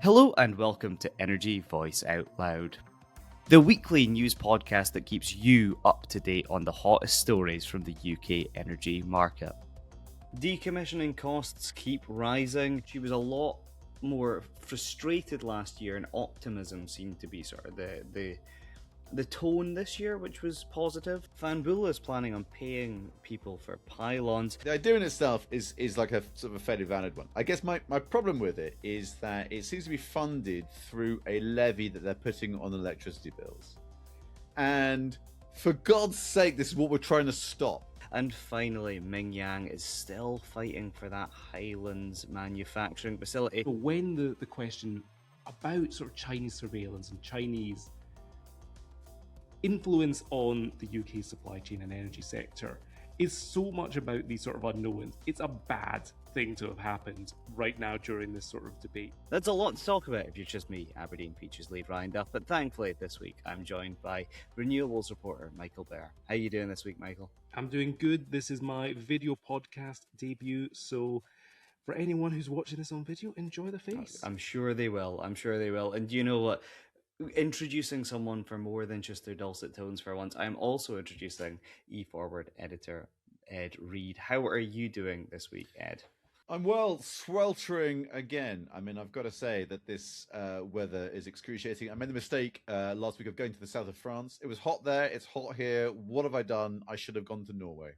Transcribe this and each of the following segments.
Hello and welcome to Energy Voice Out Loud, the weekly news podcast that keeps you up to date on the hottest stories from the UK energy market. Decommissioning costs keep rising. She was a lot more frustrated last year, and optimism seemed to be sort of the tone this year, which was positive. Fanbula is planning on paying people for pylons. The idea in itself is like a sort of a fairly valid one. I guess my problem with it is that it seems to be funded through a levy that they're putting on electricity bills. And for God's sake, this is what we're trying to stop. And finally, Ming is still fighting for that Highlands manufacturing facility. But when the question about sort of Chinese surveillance and Chinese influence on the UK supply chain and energy sector is so much about these sort of unknowns, it's a bad thing to have happened right now during this sort of debate. That's a lot to talk about if you're just me, Aberdeen Peaches lead Ryan Duff, but thankfully this week I'm joined by renewables reporter Michael Bear. How are you doing this week, Michael? I'm doing good. This is my video podcast debut, so for anyone who's watching this on video, enjoy the face. I'm sure they will. And you know what? Introducing someone for more than just their dulcet tones for once, I'm also introducing eForward editor Ed Reed. How are you doing this week, Ed? I'm well, sweltering again. I mean, I've got to say that this weather is excruciating. I made the mistake last week of going to the south of France. It was hot there, it's hot here. What have I done? I should have gone to Norway.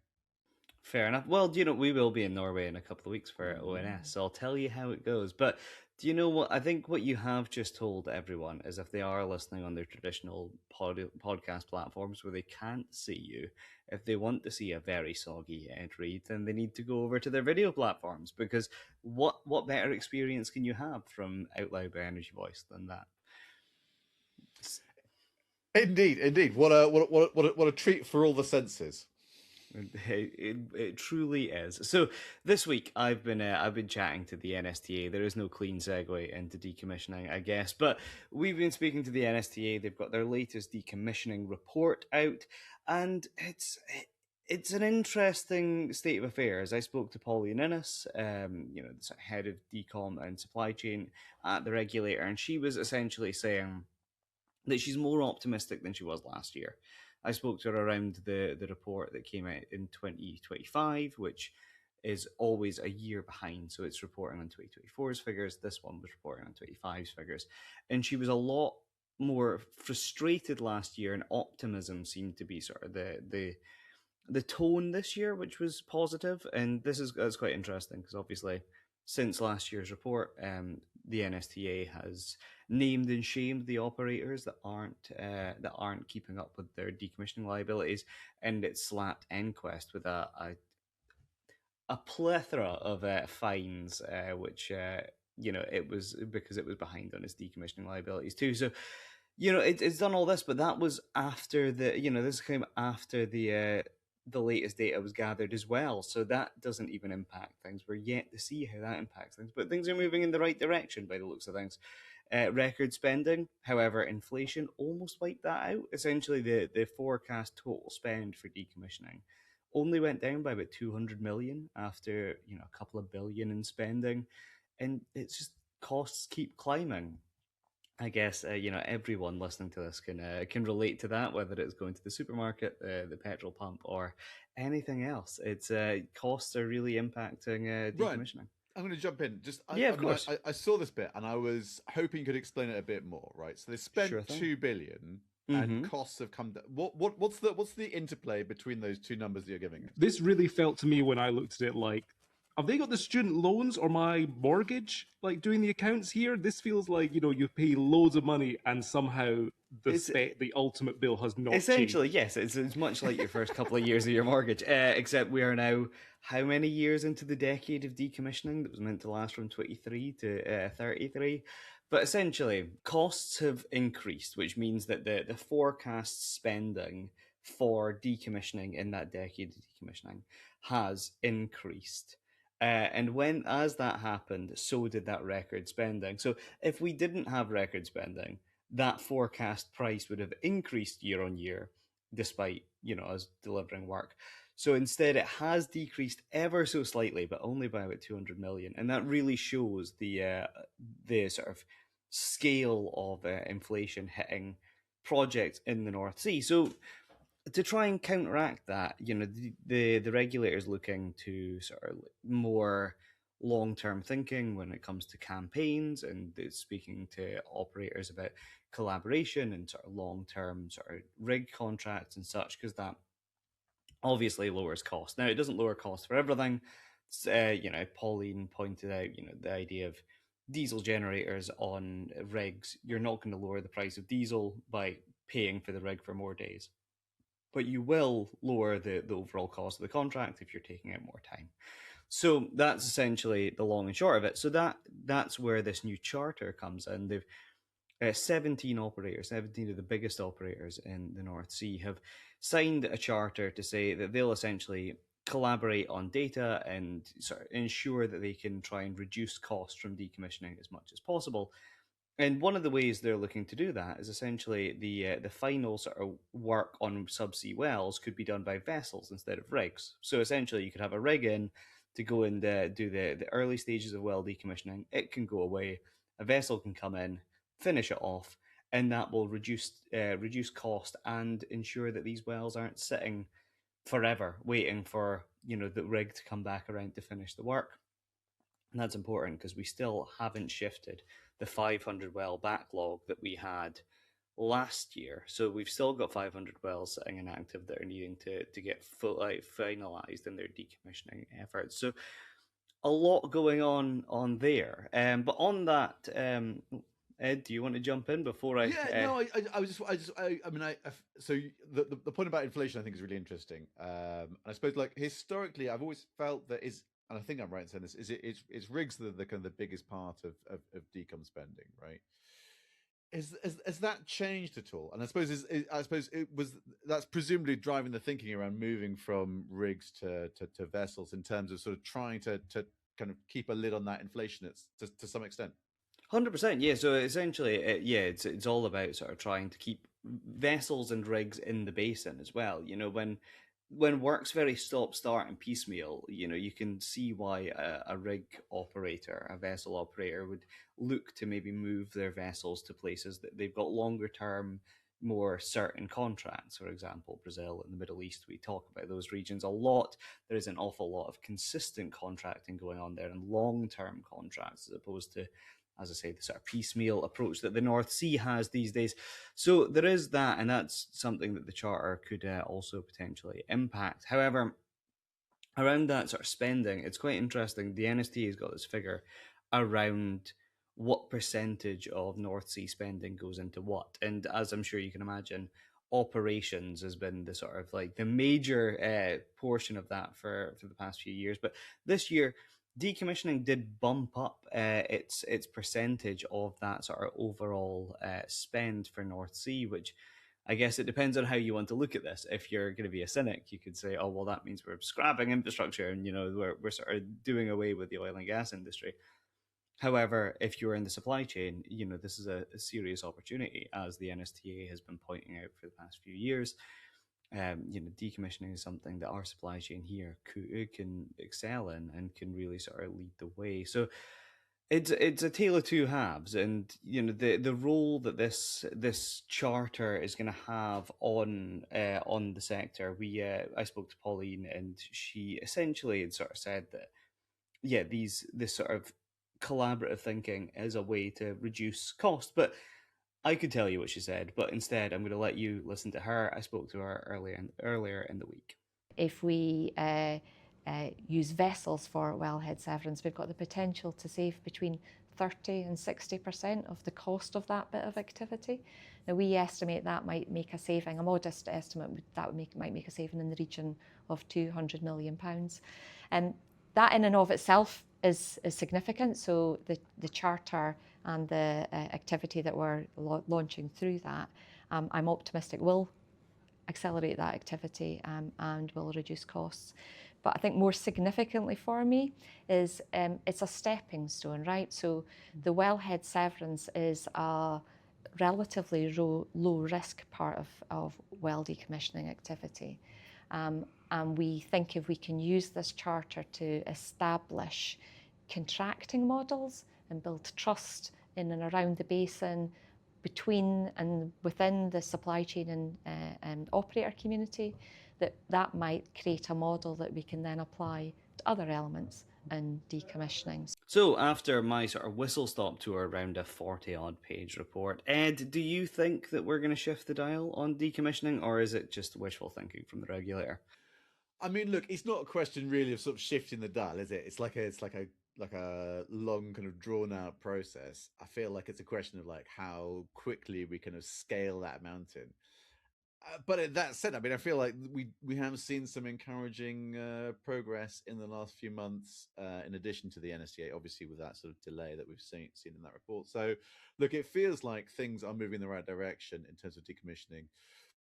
Fair enough. Well, do you know, we will be in Norway in a couple of weeks for ONS, so I'll tell you how it goes. But do you know what? I think what you have just told everyone is if they are listening on their traditional podcast platforms where they can't see you, if they want to see a very soggy Ed Reed, then they need to go over to their video platforms, because what better experience can you have from Out Loud by Energy Voice than that? Indeed. What a treat for all the senses. It truly is. So this week I've been chatting to the NSTA. There is no clean segue into decommissioning, I guess, but we've been speaking to the NSTA. They've got their latest decommissioning report out, and it's an interesting state of affairs. I spoke to Pauline Innes, the head of decom and supply chain at the regulator, and she was essentially saying that she's more optimistic than she was last year. I spoke to her around the report that came out in 2025, which is always a year behind. So it's reporting on 2024's figures. This one was reporting on 25's figures. And she was a lot more frustrated last year, and optimism seemed to be sort of the tone this year, which was positive. And that's quite interesting, because obviously since last year's report, the NSTA has named and shamed the operators that aren't keeping up with their decommissioning liabilities, and it slapped EnQuest with a plethora of fines, which it was because it was behind on its decommissioning liabilities too. So it's done all this, but that was after this came after the latest data was gathered as well. So that doesn't even impact things. We're yet to see how that impacts things, but things are moving in the right direction by the looks of things. Record spending, however, inflation almost wiped that out. Essentially, the forecast total spend for decommissioning only went down by about 200 million after a couple of billion in spending, and it's just costs keep climbing. I guess everyone listening to this can relate to that, whether it's going to the supermarket, the petrol pump, or anything else. It's costs are really impacting decommissioning. Right. I'm going to jump in. Of course. I saw this bit and I was hoping you could explain it a bit more. Right. So they spent $2 billion. And costs have come down. What's the interplay between those two numbers that you're giving us? This really felt to me when I looked at it like, have they got the student loans or my mortgage like doing the accounts here? This feels like, you pay loads of money and somehow the ultimate bill has not essentially changed. Yes, it's much like your first couple of years of your mortgage, except we are now how many years into the decade of decommissioning that was meant to last from 23 to 33. But essentially costs have increased, which means that the forecast spending for decommissioning in that decade of decommissioning has increased. And as that happened, so did that record spending. So if we didn't have record spending, that forecast price would have increased year on year, despite us delivering work. So instead, it has decreased ever so slightly, but only by about 200 million, and that really shows the sort of scale of inflation hitting projects in the North Sea. So to try and counteract that, the regulators looking to sort of more long-term thinking when it comes to campaigns, and speaking to operators about collaboration and sort of long-term sort of rig contracts and such, because that obviously lowers cost. Now, it doesn't lower cost for everything. Pauline pointed out, the idea of diesel generators on rigs. You're not going to lower the price of diesel by paying for the rig for more days, but you will lower the overall cost of the contract if you're taking out more time. So that's essentially the long and short of it. So that's where this new charter comes in. They've 17 operators, 17 of the biggest operators in the North Sea, have signed a charter to say that they'll essentially collaborate on data and sort of ensure that they can try and reduce costs from decommissioning as much as possible. And one of the ways they're looking to do that is essentially the final sort of work on subsea wells could be done by vessels instead of rigs. So essentially, you could have a rig in to go and do the early stages of well decommissioning. It can go away. A vessel can come in, finish it off, and that will reduce cost and ensure that these wells aren't sitting forever waiting for the rig to come back around to finish the work. And that's important because we still haven't shifted the 500 well backlog that we had last year. So we've still got 500 wells sitting inactive that are needing to get finalised in their decommissioning efforts. So a lot going on there. But on that, Ed, do you want to jump in before I? Yeah, no, so the point about inflation I think is really interesting. And I suppose like historically, I've always felt that and I think I'm right in saying this, it's rigs that are the kind of the biggest part of decom spending, right? Has that changed at all? And I suppose that's presumably driving the thinking around moving from rigs to vessels in terms of sort of trying to kind of keep a lid on that inflation to some extent. 100%, yeah. So essentially, it's all about sort of trying to keep vessels and rigs in the basin as well. When work's very stop start and piecemeal, you can see why a rig operator, a vessel operator, would look to maybe move their vessels to places that they've got longer term, more certain contracts. For example, Brazil and the Middle East, we talk about those regions a lot. There is an awful lot of consistent contracting going on there and long term contracts, as opposed to, as I say, the sort of piecemeal approach that the North Sea has these days. So there is that, and that's something that the Charter could also potentially impact. However, around that sort of spending, it's quite interesting. The NSTA has got this figure around what percentage of North Sea spending goes into what. And as I'm sure you can imagine, operations has been the sort of like the major portion of that for the past few years. But this year, decommissioning did bump up its percentage of that sort of overall spend for North Sea, which I guess it depends on how you want to look at this. If you're going to be a cynic, you could say, oh, well, that means we're scrapping infrastructure and, we're sort of doing away with the oil and gas industry. However, if you're in the supply chain, this is a serious opportunity, as the NSTA has been pointing out for the past few years. Decommissioning is something that our supply chain here can excel in and can really sort of lead the way. So it's a tale of two halves, and the role that this charter is going to have on the sector. I spoke to Pauline, and she essentially had sort of said that this sort of collaborative thinking is a way to reduce cost, but I could tell you what she said, but instead I'm going to let you listen to her. I spoke to her earlier in the week. If we use vessels for wellhead severance, we've got the potential to save between 30 and 60% of the cost of that bit of activity. Now, we estimate that might make a saving, a modest estimate, that might make a saving in the region of £200 million. And that in and of itself is significant. So the charter and the activity that we're launching through that, I'm optimistic will accelerate that activity and will reduce costs. But I think more significantly for me is it's a stepping stone, right? So the wellhead severance is a relatively low risk part of well decommissioning activity. And we think if we can use this charter to establish contracting models and build trust in and around the basin, between and within the supply chain and operator community, that might create a model that we can then apply to other elements in decommissioning. So, after my sort of whistle-stop tour around a 40-odd page report, Ed, do you think that we're going to shift the dial on decommissioning, or is it just wishful thinking from the regulator? I mean, look, it's not a question really of sort of shifting the dial, is it? It's like a long kind of drawn out process. I feel like it's a question of like how quickly we kind of scale that mountain. But that said, I mean, I feel like we have seen some encouraging progress in the last few months, in addition to the NSTA, obviously with that sort of delay that we've seen in that report. So, look, it feels like things are moving in the right direction in terms of decommissioning.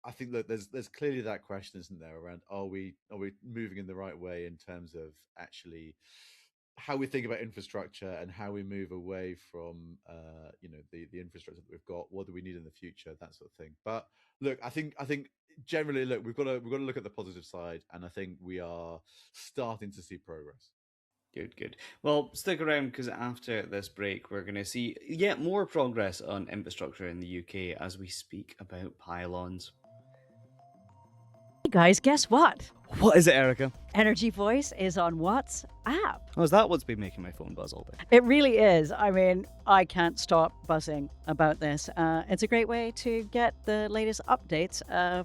I think that there's clearly that question, isn't there, around are we moving in the right way in terms of actually how we think about infrastructure and how we move away from the infrastructure that we've got. What do we need in the future? That sort of thing. But look, I think generally, look, we've got to look at the positive side, and I think we are starting to see progress. Good. Well, stick around because after this break, we're going to see yet more progress on infrastructure in the UK as we speak about pylons. Hey guys, guess what? What is it, Erica? Energy Voice is on WhatsApp. Oh, is that what's been making my phone buzz all day? It really is. I mean, I can't stop buzzing about this. It's a great way to get the latest updates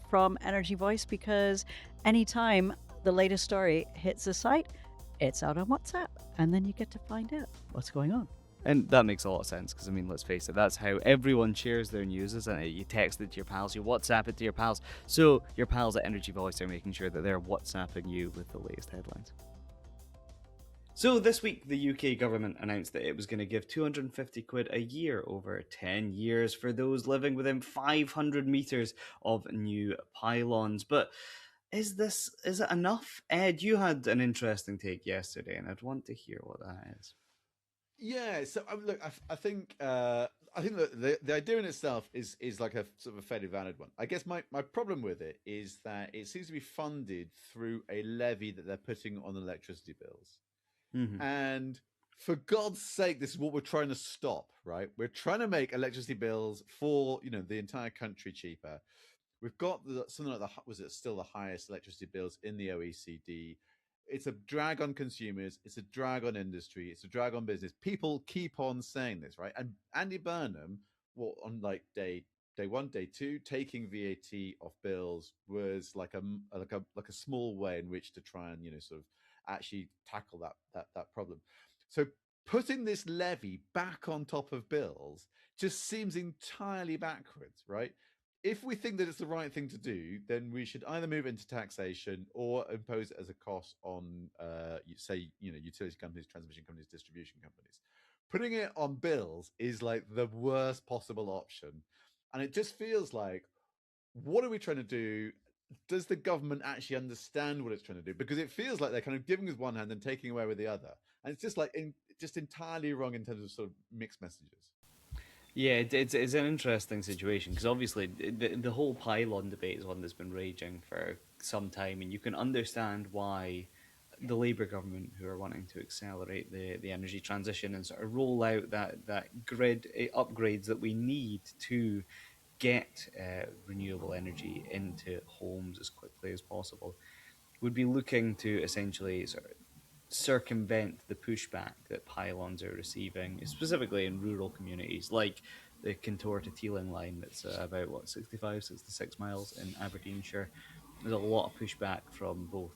from Energy Voice because anytime the latest story hits the site, it's out on WhatsApp. And then you get to find out what's going on. And that makes a lot of sense because, I mean, let's face it, that's how everyone shares their news, isn't it? You text it to your pals, you WhatsApp it to your pals. So your pals at Energy Voice are making sure that they're WhatsApping you with the latest headlines. So this week, the UK government announced that it was going to give 250 quid a year over 10 years for those living within 500 metres of new pylons. But is it enough? Ed, you had an interesting take yesterday, and I'd want to hear what that is. Yeah, so look, I think that the idea in itself is like a sort of a fairly valid one. I guess my problem with it is that it seems to be funded through a levy that they're putting on electricity bills. Mm-hmm. And for God's sake, this is what we're trying to stop, right? We're trying to make electricity bills for the entire country cheaper. We've got something like still the highest electricity bills in the OECD. It's a drag on consumers. It's a drag on industry. It's a drag on business. People keep on saying this, right? And Andy Burnham, on like day one, day two, taking VAT off bills was like a small way in which to try and sort of actually tackle that problem. So putting this levy back on top of bills just seems entirely backwards, right? If we think that it's the right thing to do, then we should either move into taxation or impose it as a cost on, utility companies, transmission companies, distribution companies. Putting it on bills is like the worst possible option. And it just feels like, what are we trying to do? Does the government actually understand what it's trying to do? Because it feels like they're kind of giving with one hand and taking away with the other. And it's just like just entirely wrong in terms of sort of mixed messages. Yeah, it's an interesting situation because obviously the whole pylon debate is one that's been raging for some time, and you can understand why the Labour government, who are wanting to accelerate the energy transition and sort of roll out that grid upgrades that we need to get renewable energy into homes as quickly as possible, would be looking to essentially sort of circumvent the pushback that pylons are receiving, specifically in rural communities like the Kintor to Teeling line that's about 66 miles in Aberdeenshire. There's a lot of pushback from both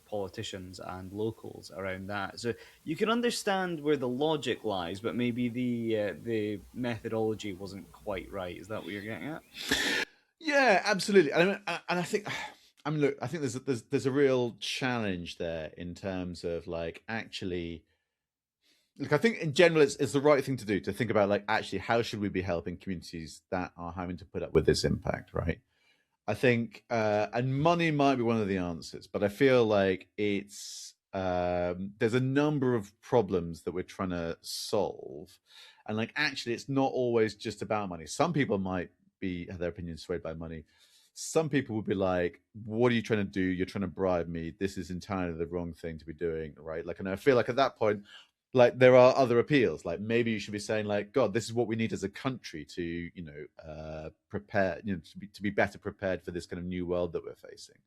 politicians and locals around that. So you can understand where the logic lies, but maybe the methodology wasn't quite right. Is that what you're getting at? Yeah, absolutely. And I think, look, I think there's a real challenge there in terms of like actually. Look, I think in general it's the right thing to do, to think about like actually how should we be helping communities that are having to put up with this impact, right? I think and money might be one of the answers, but I feel like it's there's a number of problems that we're trying to solve, and like actually it's not always just about money. Some people might have their opinions swayed by money. Some people would be like, what are you trying to do? You're trying to bribe me. This is entirely the wrong thing to be doing, right? Like, and I feel like at that point like there are other appeals. Like maybe you should be saying like, God, this is what we need as a country to, you know, prepare, you know, to be better prepared for this kind of new world that we're facing,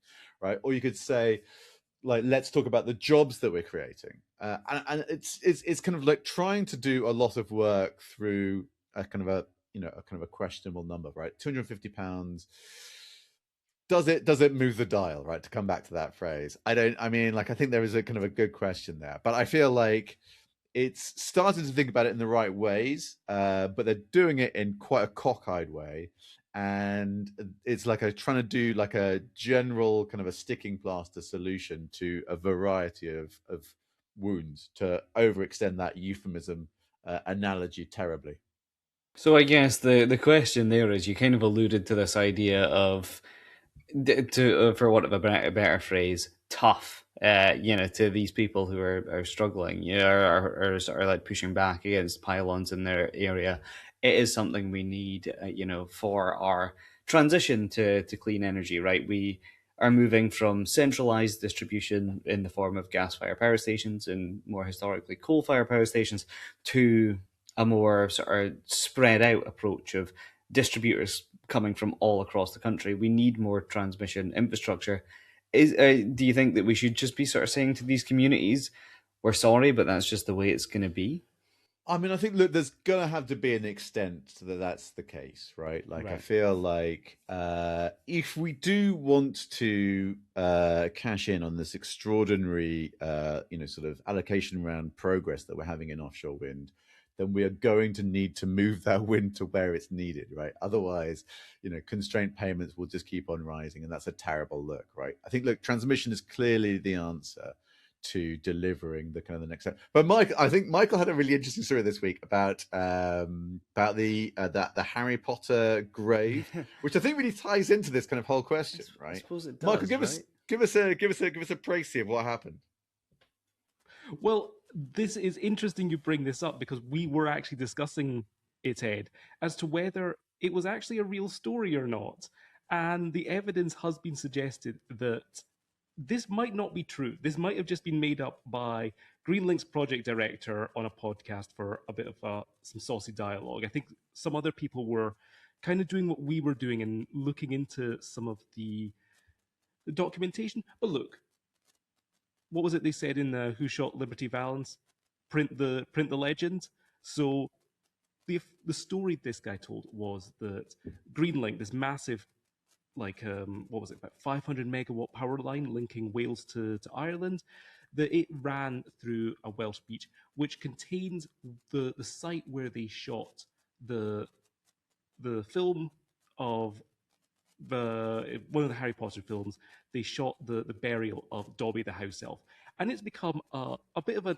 right? Or you could say, like, let's talk about the jobs that we're creating, and it's kind of like trying to do a lot of work through a kind of a, you know, a kind of a questionable number, right? £250. Does it move the dial, right? To come back to that phrase, I mean, like, I think there is a kind of a good question there, but I feel like it's starting to think about it in the right ways, but they're doing it in quite a cockeyed way, and it's like trying to do like a general kind of a sticking plaster solution to a variety of wounds, to overextend that euphemism analogy terribly. So I guess the question there is, you kind of alluded to this idea of, for want of a better phrase, tough. You know, to these people who are struggling, you know, are sort of like pushing back against pylons in their area. It is something we need, you know, for our transition to clean energy. Right, we are moving from centralized distribution in the form of gas-fired power stations and more historically coal-fired power stations to a more sort of spread out approach of distributors coming from all across the country. We need more transmission infrastructure. Do you think that we should just be sort of saying to these communities, we're sorry, but that's just the way it's going to be? I mean, I think, look, there's gonna have to be an extent that that's the case, right? Like, I Right. feel like if we do want to cash in on this extraordinary, you know, sort of allocation round progress that we're having in offshore wind, then we are going to need to move that wind to where it's needed, right? Otherwise, you know, constraint payments will just keep on rising, and that's a terrible look, right? I think, look, transmission is clearly the answer to delivering the kind of the next step. But Mike, I think Michael had a really interesting story this week about the Harry Potter grave, which I think really ties into this kind of whole question, I right? suppose it does. Michael, right? give us a précis of what happened. Well, this is interesting you bring this up because we were actually discussing it, Ed, as to whether it was actually a real story or not. And the evidence has been suggested that this might not be true. This might have just been made up by Greenlink's project director on a podcast for a bit of some saucy dialogue. I think some other people were kind of doing what we were doing and looking into some of the documentation. But look, what was it they said in Who Shot Liberty Valance? Print the legend. So the story this guy told was that Greenlink, this massive, like what was it, about 500 megawatt power line linking Wales to Ireland, that it ran through a Welsh beach, which contains the site where they shot the film of one of the Harry Potter films. They shot the burial of Dobby the house elf, and it's become a bit of an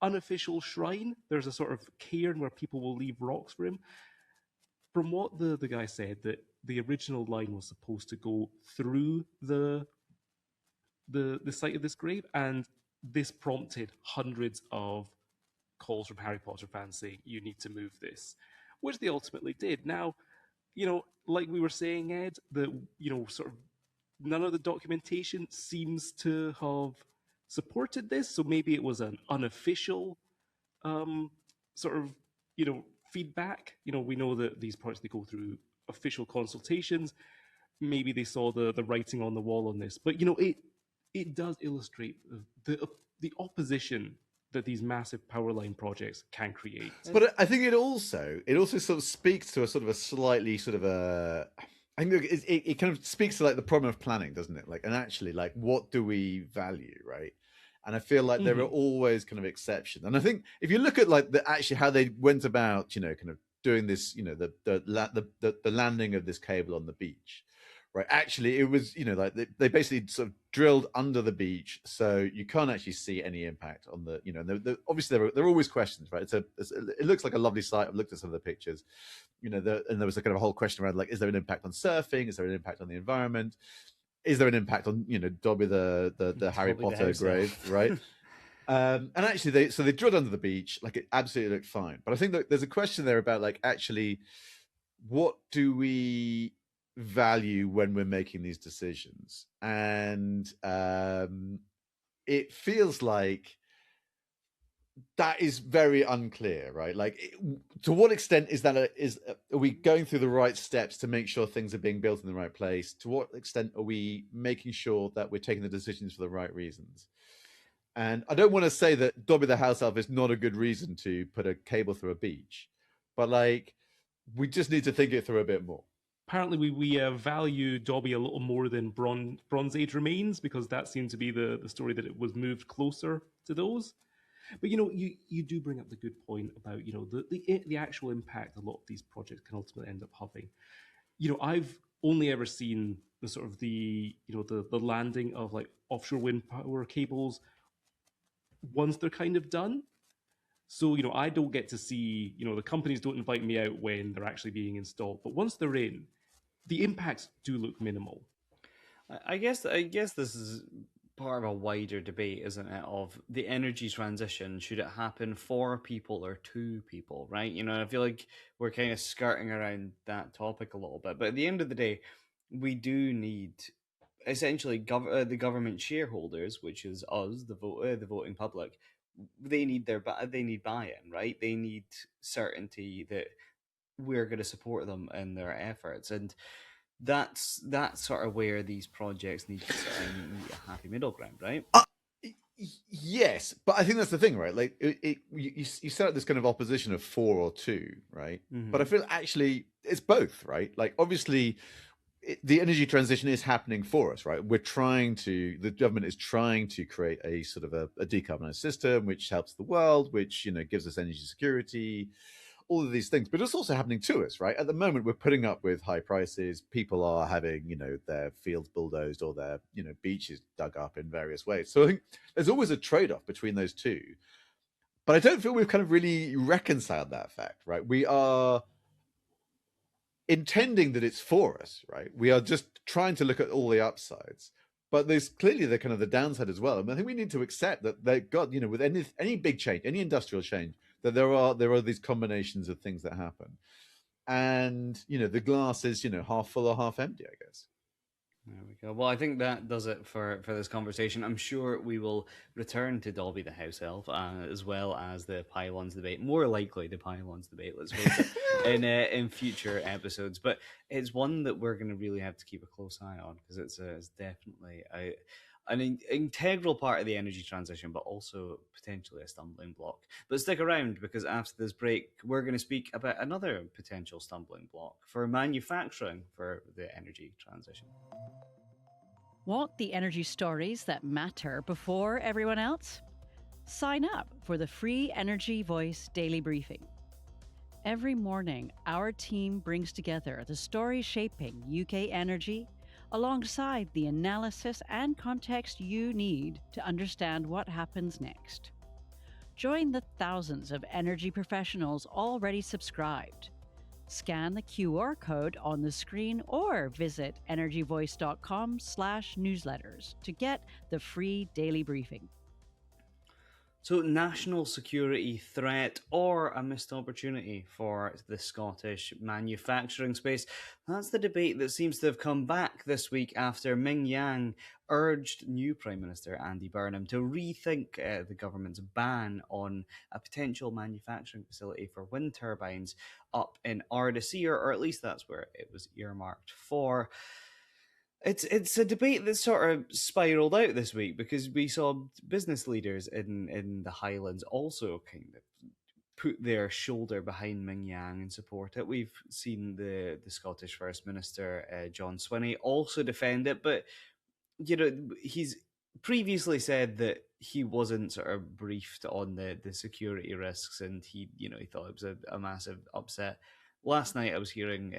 unofficial shrine. There's a sort of cairn where people will leave rocks for him. From what the guy said, that the original line was supposed to go through the site of this grave, and this prompted hundreds of calls from Harry Potter fans saying you need to move this, which they ultimately did. Now, you know, like we were saying, Ed, that, you know, sort of none of the documentation seems to have supported this. So maybe it was an unofficial sort of, you know, feedback. You know, we know that these projects, they go through official consultations. Maybe they saw the writing on the wall on this, but you know, it does illustrate the opposition that these massive power line projects can create. But I think it also sort of speaks to a sort of a slightly sort of a, I think it kind of speaks to like the problem of planning, doesn't it? Like, and actually, like, what do we value, right? And I feel like there are always kind of exceptions. And I think if you look at like actually how they went about, you know, kind of doing this, you know, the landing of this cable on the beach, right? Actually, it was, you know, like they basically sort of drilled under the beach, so you can't actually see any impact on the, you know. Obviously, there are always questions, right? It looks like a lovely site. I've looked at some of the pictures, you know, and there was a kind of a whole question around like, is there an impact on surfing? Is there an impact on the environment? Is there an impact on, you know, Dobby the Harry Potter grave, right? And actually, they drilled under the beach, like it absolutely looked fine. But I think that there's a question there about like actually, what do we value when we're making these decisions? And it feels like that is very unclear, right? Like, to what extent is that are we going through the right steps to make sure things are being built in the right place? To what extent are we making sure that we're taking the decisions for the right reasons? And I don't want to say that Dobby the house elf is not a good reason to put a cable through a beach, but like, we just need to think it through a bit more. Apparently, we value Dobby a little more than Bronze Age remains, because that seemed to be the story that it was moved closer to those. But you do bring up the good point about the actual impact a lot of these projects can ultimately end up having. I've only ever seen the sort of the landing of like offshore wind power cables once they're kind of done. So I don't get to see, the companies don't invite me out when they're actually being installed. But once they're in, the impacts do look minimal. I guess this is part of a wider debate, isn't it, of the energy transition. Should it happen for people or to people, right? I feel like we're kind of skirting around that topic a little bit. But at the end of the day, we do need essentially the government shareholders, which is us, the voting public. They need buy-in, right? They need certainty that we're going to support them in their efforts, and that's sort of where these projects need to meet a happy middle ground, right? Yes, but I think that's the thing, right? Like, you set up this kind of opposition of 4 or 2, right? Mm-hmm. But I feel actually it's both, right? Like, obviously, the energy transition is happening for us, right? The government is trying to create a sort of a decarbonized system, which helps the world, which, gives us energy security, all of these things. But it's also happening to us, right? At the moment, we're putting up with high prices. People are having, their fields bulldozed or their, beaches dug up in various ways. So I think there's always a trade-off between those two. But I don't feel we've kind of really reconciled that fact, right? We are intending that it's for us, right? We are just trying to look at all the upsides, but there's clearly the kind of the downside as well. And I think we need to accept that with any big change, any industrial change, that there are these combinations of things that happen, and the glass is half full or half empty, I guess. There we go. Well, I think that does it for this conversation. I'm sure we will return to Dobby the House Elf, as well as the Pylons debate. More likely the Pylons debate, let's face it, in future episodes. But it's one that we're going to really have to keep a close eye on, because it's definitely an integral part of the energy transition, but also potentially a stumbling block. But stick around, because after this break, we're going to speak about another potential stumbling block for manufacturing for the energy transition. Want the energy stories that matter before everyone else? Sign up for the free Energy Voice Daily Briefing. Every morning, our team brings together the stories shaping UK energy, alongside the analysis and context you need to understand what happens next. Join the thousands of energy professionals already subscribed. Scan the QR code on the screen or visit energyvoice.com/newsletters to get the free daily briefing. So, national security threat or a missed opportunity for the Scottish manufacturing space? That's the debate that seems to have come back this week after Ming urged new Prime Minister Andy Burnham to rethink the government's ban on a potential manufacturing facility for wind turbines up in Ardassie, or at least that's where it was earmarked for. It's a debate that sort of spiraled out this week, because we saw business leaders in the Highlands also kind of put their shoulder behind Ming Yang and support it. We've seen the Scottish First Minister, John Swinney, also defend it, but he's previously said that he wasn't sort of briefed on the security risks, and he thought it was a massive upset. Last night I was hearing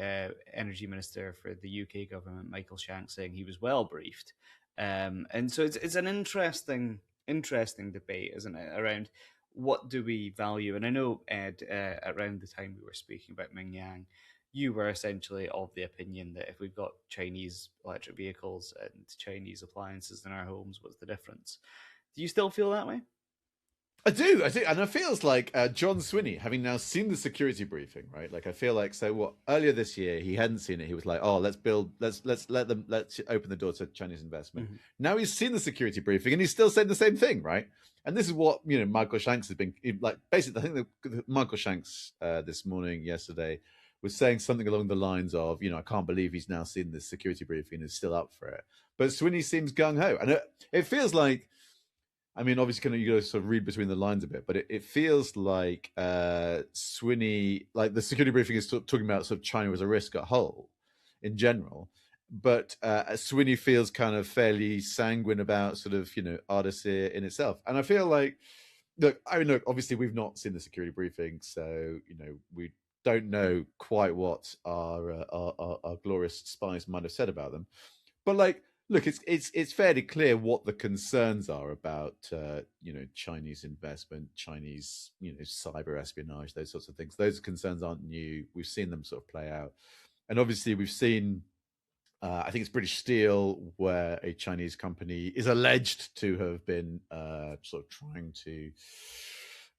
Energy Minister for the UK government, Michael Shanks, saying he was well briefed. And so it's an interesting debate, isn't it, around what do we value? And I know, Ed, around the time we were speaking about Ming Yang, you were essentially of the opinion that if we've got Chinese electric vehicles and Chinese appliances in our homes, what's the difference? Do you still feel that way? I do, and it feels like John Swinney, having now seen the security briefing, right? Like I feel like earlier this year he hadn't seen it. He was like, "Oh, let's open the door to Chinese investment." Mhm. Now he's seen the security briefing, and he's still saying the same thing, right? And this is what Michael Shanks has been like. Basically, I think that Michael Shanks this morning, yesterday, was saying something along the lines of, I can't believe he's now seen this security briefing and is still up for it. But Swinney seems gung ho, and it feels like. I mean, obviously, you got to sort of read between the lines a bit, but it feels like Swinney, like the security briefing is talking about sort of China as a risk at whole, in general, but Swinney feels kind of fairly sanguine about sort of Ardasir in itself, and I feel like, look, obviously we've not seen the security briefing, so we don't know quite what our glorious spies might have said about them, but like. Look, it's fairly clear what the concerns are about Chinese investment, Chinese cyber espionage, those sorts of things. Those concerns aren't new. We've seen them sort of play out, and obviously we've seen. I think it's British Steel, where a Chinese company is alleged to have been sort of trying to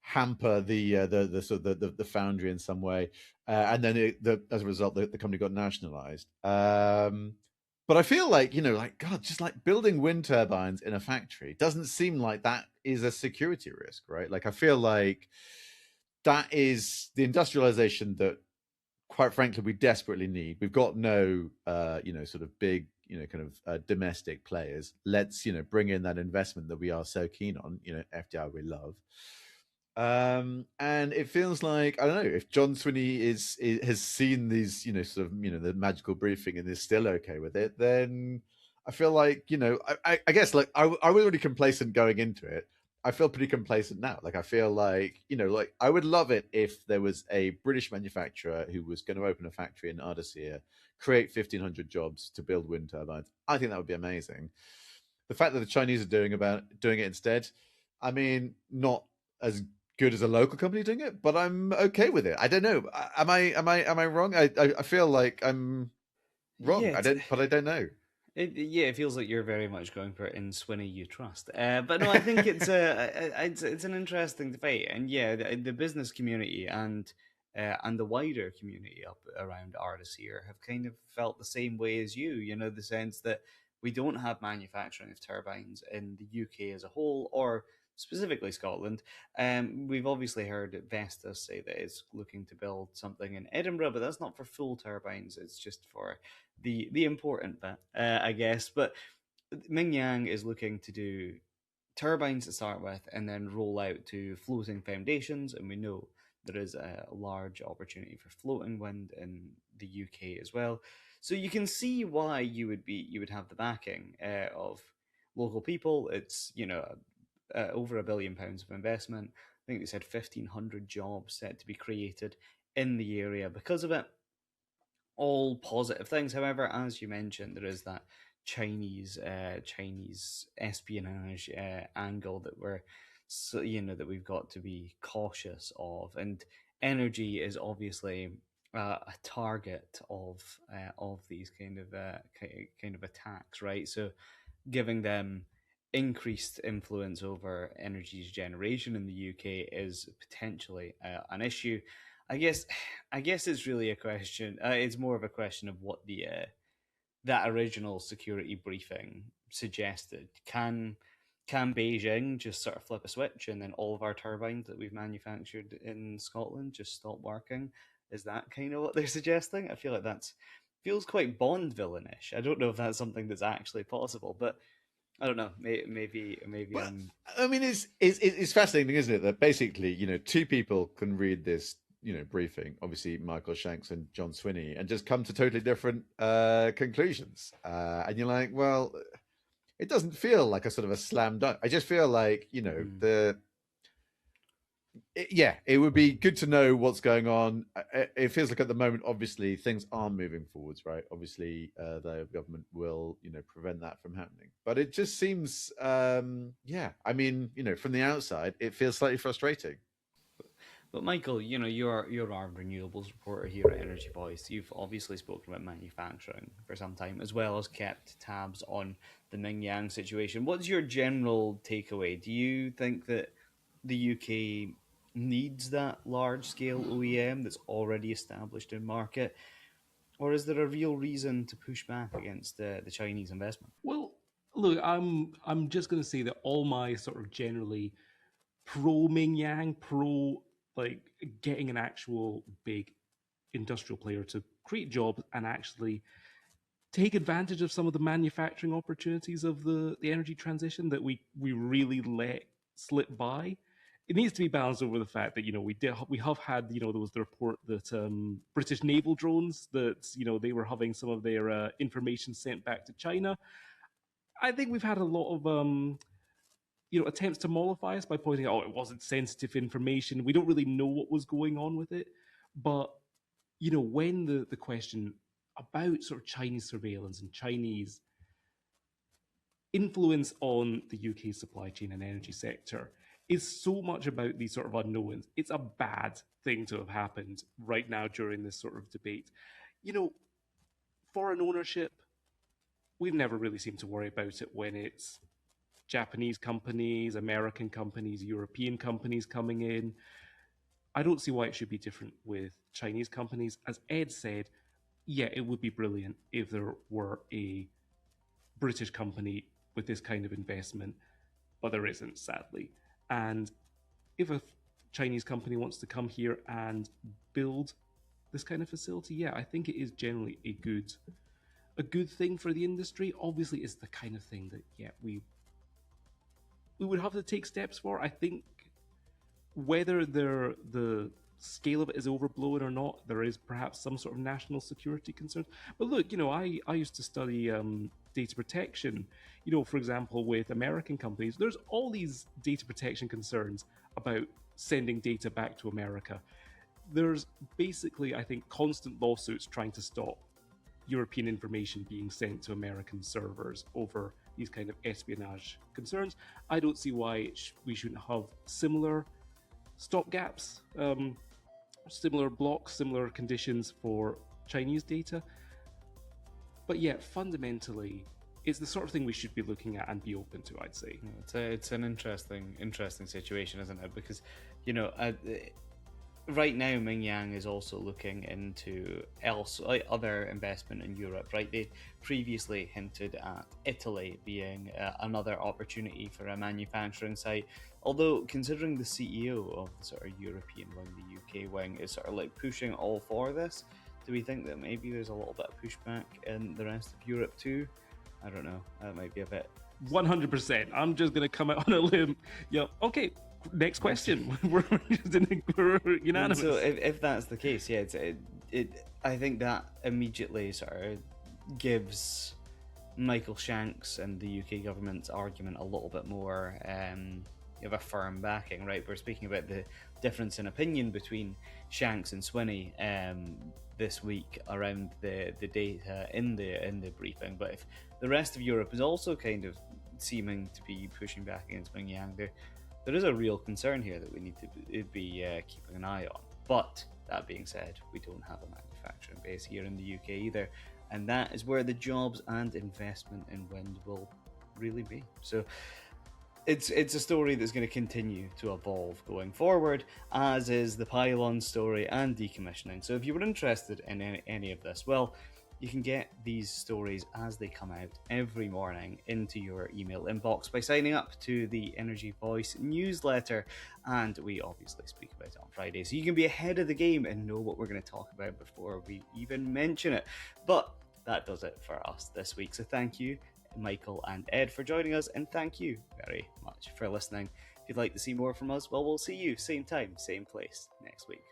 hamper the foundry in some way, and then as a result, the company got nationalized. But I feel like, God, just like building wind turbines in a factory doesn't seem like that is a security risk, right? Like, I feel like that is the industrialization that, quite frankly, we desperately need. We've got no, sort of big, domestic players. Let's, bring in that investment that we are so keen on, FDI we love. And it feels like, I don't know, if John Swinney has seen these, sort of, the magical briefing and is still okay with it, then I feel like, I guess like I was already complacent going into it. I feel pretty complacent now. Like I feel like, like I would love it if there was a British manufacturer who was going to open a factory in Ardasir, create 1,500 jobs to build wind turbines. I think that would be amazing. The fact that the Chinese are doing it instead, I mean, not as good as a local company doing it, but I'm okay with it. I don't know. Am I wrong? I feel like I'm wrong. Yeah, But I don't know. It feels like you're very much going for it in Swinney you trust. But no, I think it's an interesting debate, and yeah, the business community and the wider community up around Ardasir have kind of felt the same way as you. The sense that we don't have manufacturing of turbines in the UK as a whole, or specifically Scotland. We've obviously heard Vestas say that it's looking to build something in Edinburgh, but that's not for full turbines. It's just for the important bit, I guess. But Ming is looking to do turbines to start with, and then roll out to floating foundations. And we know there is a large opportunity for floating wind in the UK as well. So you can see why you would have the backing of local people. It's over £1 billion of investment. I think they said 1,500 jobs set to be created in the area because of it. All positive things. However, as you mentioned, there is that Chinese espionage angle that that we've got to be cautious of, and energy is obviously a target of these kind of attacks, right? So giving them increased influence over energy generation in the UK is potentially an issue. I guess it's really a question. It's more of a question of what that original security briefing suggested. Can Beijing just sort of flip a switch and then all of our turbines that we've manufactured in Scotland just stop working? Is that kind of what they're suggesting? I feel like that feels quite Bond villainish. I don't know if that's something that's actually possible, but I don't know. Maybe Well, I'm. I mean, it's fascinating, isn't it? That basically, two people can read this, briefing. Obviously, Michael Shanks and John Swinney, and just come to totally different conclusions. And you're like, well, it doesn't feel like a sort of a slam dunk. I just feel like, it would be good to know what's going on. It feels like at the moment, obviously, things aren't moving forwards, right? Obviously, the government will, prevent that from happening. But it just seems, I mean, from the outside, it feels slightly frustrating. But Michael, you're our renewables reporter here at Energy Voice. You've obviously spoken about manufacturing for some time, as well as kept tabs on the Ming situation. What's your general takeaway? Do you think that the UK needs that large-scale OEM that's already established in market, or is there a real reason to push back against the Chinese investment? Well, look, I'm just going to say that all my sort of generally pro Ming Yang, pro like getting an actual big industrial player to create jobs and actually take advantage of some of the manufacturing opportunities of the energy transition that we really let slip by. It needs to be balanced over the fact that we have had there was the report that British naval drones that they were having some of their information sent back to China. I think we've had a lot of attempts to mollify us by pointing out, it wasn't sensitive information. We don't really know what was going on with it. But, when the question about sort of Chinese surveillance and Chinese influence on the UK supply chain and energy sector is so much about these sort of unknowns, it's a bad thing to have happened right now during this sort of debate. Foreign ownership, we've never really seemed to worry about it when it's Japanese companies, American companies, European companies coming in. I don't see why it should be different with Chinese companies. As Ed said, yeah, it would be brilliant if there were a British company with this kind of investment, but there isn't, sadly. And if a Chinese company wants to come here and build this kind of facility, yeah, I think it is generally a good thing for the industry. Obviously, it's the kind of thing that, yeah, we would have to take steps for. I think whether the scale of it is overblown or not, there is perhaps some sort of national security concern. But look, I used to study data protection. For example, with American companies, there's all these data protection concerns about sending data back to America. There's basically, I think, constant lawsuits trying to stop European information being sent to American servers over these kind of espionage concerns. I don't see why we shouldn't have similar stopgaps, similar blocks, similar conditions for Chinese data. But yeah, fundamentally, it's the sort of thing we should be looking at and be open to, I'd say. It's an interesting situation, isn't it? Because, right now, Ming Yang is also looking into other investment in Europe, right? They previously hinted at Italy being another opportunity for a manufacturing site. Although, considering the CEO of the sort of European wing, the UK wing, is sort of like pushing all for this, do we think that maybe there's a little bit of pushback in the rest of Europe too? I don't know. That might be a bit... 100%. I'm just going to come out on a limb. Yeah, okay. Next question. we're unanimous. So if that's the case, yeah, I think that immediately sort of gives Michael Shanks and the UK government's argument a little bit more of a firm backing, right? We're speaking about the difference in opinion between Shanks and Swinney this week around the data in the briefing, but if the rest of Europe is also kind of seeming to be pushing back against Ming Yang, there is a real concern here that we need to be keeping an eye on. But that being said, we don't have a manufacturing base here in the UK either, and that is where the jobs and investment in wind will really be. So it's a story that's going to continue to evolve going forward, as is the Pylon story and decommissioning. So if you were interested in any of this, well, you can get these stories as they come out every morning into your email inbox by signing up to the Energy Voice newsletter, and we obviously speak about it on Friday, so you can be ahead of the game and know what we're going to talk about before we even mention it. But that does it for us this week, so thank you, Michael and Ed, for joining us, and thank you very much for listening. If you'd like to see more from us, well, we'll see you same time, same place next week.